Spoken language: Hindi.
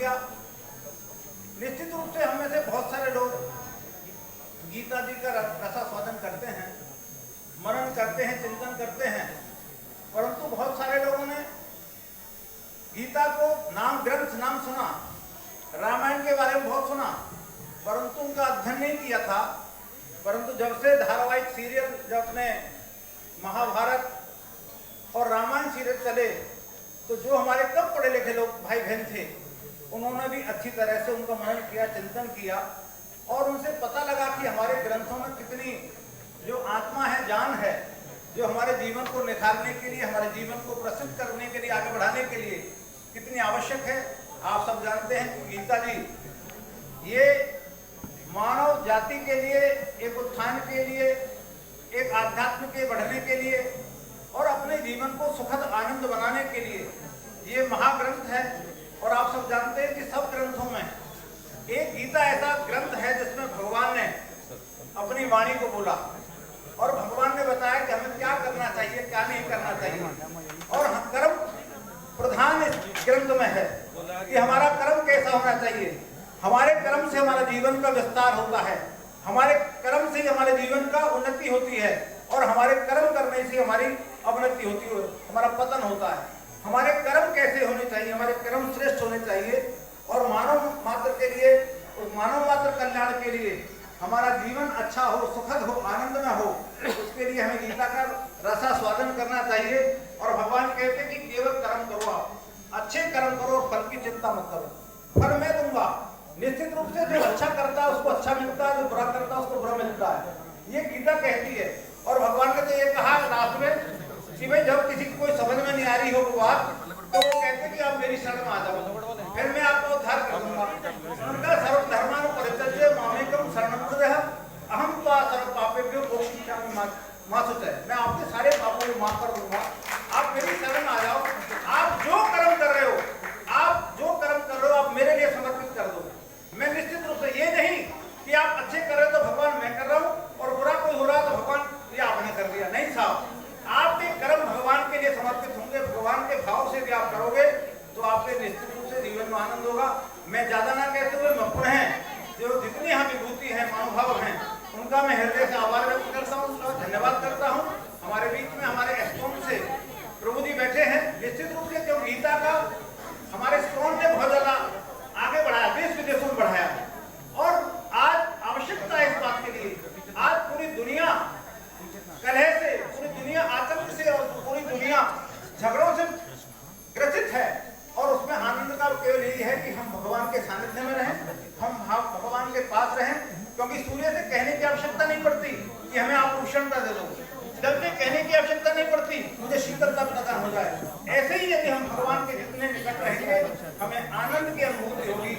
किया। निश्चित रूप से हम में से बहुत सारे लोग गीता जी का रसास्वादन करते हैं, मनन करते हैं, चिंतन करते हैं, परंतु बहुत सारे लोगों ने गीता को ग्रंथ नाम सुना, रामायण के बारे में बहुत सुना, परंतु उनका अध्ययन नहीं किया था। परंतु जब से धारावाहिक सीरियल, जब अपने महाभारत और रामायण सीरियल चले, तो जो हमारे कम पढ़े लिखे लोग भाई बहन थे, उन्होंने भी अच्छी तरह से उनका मनन किया, चिंतन किया, और उनसे पता लगा कि हमारे ग्रंथों में कितनी जो आत्मा है, जान है, जो हमारे जीवन को निखारने के लिए, हमारे जीवन को प्रसिद्ध करने के लिए, आगे बढ़ाने के लिए कितनी आवश्यक है। आप सब जानते हैं कि गीता जी ये मानव जाति के लिए, एक उत्थान के लिए, एक आध्यात्म के बढ़ने के लिए और अपने जीवन को सुखद आनंद बनाने के लिए ये महाग्रंथ है। और आप सब जानते हैं कि सब ग्रंथों में एक गीता ऐसा ग्रंथ है जिसमें भगवान ने अपनी वाणी को बोला और भगवान ने बताया कि हमें क्या करना चाहिए, क्या नहीं करना चाहिए। और कर्म प्रधान इस ग्रंथ में है कि हमारा कर्म कैसा होना चाहिए। हमारे कर्म से हमारा जीवन का विस्तार होता है, हमारे कर्म से हमारे जीवन का उन्नति होती है, और हमारे कर्म करने से हमारी अवनति होती है, हमारा पतन होता है। हमारे कर्म कैसे होने चाहिए, हमारे कर्म श्रेष्ठ होने चाहिए, और मानव मात्र के लिए, मानव मात्र कल्याण के लिए हमारा जीवन अच्छा हो, सुखद हो, आनंदमय हो, उसके लिए हमें गीता का रसास्वादन करना चाहिए। और भगवान कहते हैं कि केवल कर्म करो, आप अच्छे कर्म करो, फल की चिंता मत करो, फल मैं दूंगा। निश्चित रूप से जो अच्छा करता है उसको अच्छा मिलता है, जो बुरा करता है उसको बुरा मिलता है, ये गीता कहती है। और भगवान ने तो ये कहा लास्ट में कि भाई जब किसी को कोई समझ में नहीं आ रही हो बात, तो वो कहते हैं कि आप मेरी शरण में आ जाओ, फिर मैं आपको उद्धार कर दूंगा। उनका सर्व धर्मानु परित्यज्य मामेकम शरणं व्रजः अहं त्वा सर्व पापेभ्यो मोक्षयिष्यामि मा शुचः। मैं आपके सारे पापों को माफ कर दूंगा, आप मेरी शरण में आ जाओ। आप जो कर्म कर रहे हो, आप जो कर्म कर रहे हो, आप मेरे लिए समर्पित कर दो। मैं निश्चित रूप से ये नहीं कि आप अच्छे कर रहे हो तो भगवान मैं कर रहा हूँ, और बुरा कोई हो रहा है तो भगवान ये आपने कर दिया। नहीं साहब, आपके कर्म भगवान के लिए समर्पित होंगे, भगवान के भाव से भी आप करोगे तो आपके निश्चित रूप से जीवन में आनंद होगा। मैं ज्यादा ना कहते हुए मैं पुनः जो जितनी यहाँ विभूति है, मनोभाव हैं, उनका मैं हृदय से आभार व्यक्त करता हूँ, धन्यवाद करता हूँ। हमारे बीच में हमारे एस्ट्रोन से प्रभु जी बैठे हैं। निश्चित रूप से जो गीता का हमारे स्ट्रोन ने बहुत ज्यादा आगे बढ़ाया, देश विदेशों में बढ़ाया, और आज आवश्यकता है इस बात के लिए। आज पूरी दुनिया कलह से, पूरी दुनिया आतंक से और पूरी दुनिया झगड़ों से ग्रसित है, और उसमें आनंद का केवल यही है कि हम भगवान के सानिध्य में रहें, हम भगवान के पास रहें। क्योंकि सूर्य से कहने की आवश्यकता नहीं पड़ती कि हमें आप उष्णता दे दो, जल से कहने की आवश्यकता नहीं पड़ती मुझे शीतलता प्रदान हो जाए। ऐसे ही यदि हम भगवान के जितने निकट रहेंगे, हमें आनंद की अनुभूति होगी।